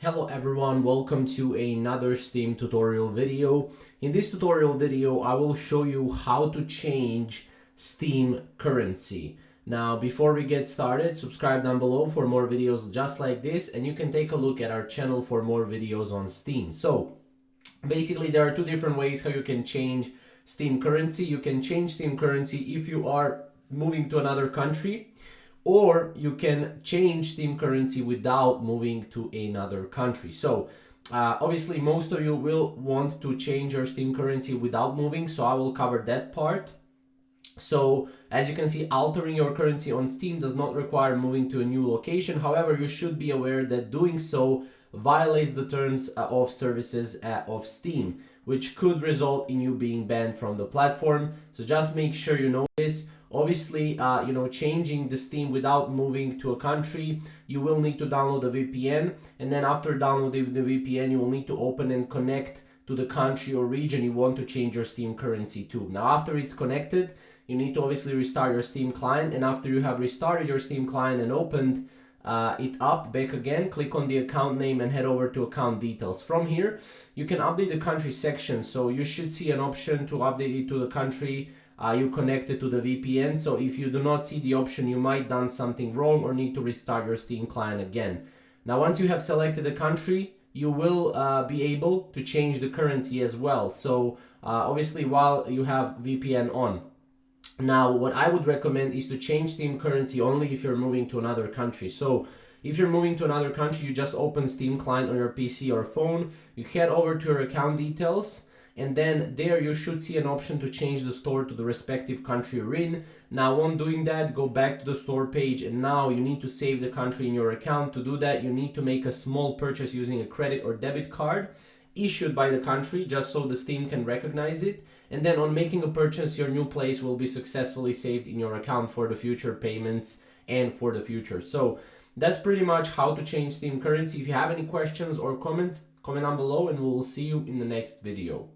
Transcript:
Hello everyone, welcome to another Steam tutorial video. In this tutorial video, I will show you how to change Steam currency. Now, before we get started, subscribe down below for more videos just like this, and you can take a look at our channel for more videos on Steam. So, basically, there are two different ways how you can change Steam currency. You can change Steam currency if you are moving to another country, or you can change Steam currency without moving to another country. So obviously most of you will want to change your Steam currency without moving, so I will cover that part. So as you can see, altering your currency on Steam does not require moving to a new location. However, you should be aware that doing so violates the terms of services of Steam, which could result in you being banned from the platform. So just make sure you know this. Obviously, changing the Steam without moving to a country, you will need to download a VPN, and then after downloading the VPN, you will need to open and connect to the country or region you want to change your Steam currency to. Now, after it's connected, you need to obviously restart your Steam client, and after you have restarted your Steam client and opened it up back again, click on the account name and head over to account details. From here, you can update the country section, so you should see an option to update it to the country you connected to the VPN. So if you do not see the option, you might done something wrong or need to restart your Steam client again. Now, once you have selected a country, you will be able to change the currency as well. So obviously while you have VPN on. Now, what I would recommend is to change Steam currency only if you're moving to another country. So if you're moving to another country, you just open Steam client on your PC or phone, you head over to your account details, and then there you should see an option to change the store to the respective country you're in. Now, on doing that, go back to the store page, and now you need to save the country in your account. To do that, you need to make a small purchase using a credit or debit card issued by the country, just so the Steam can recognize it. And then on making a purchase, your new place will be successfully saved in your account for the future payments and for the future. So that's pretty much how to change Steam currency. If you have any questions or comments, comment down below, and we'll see you in the next video.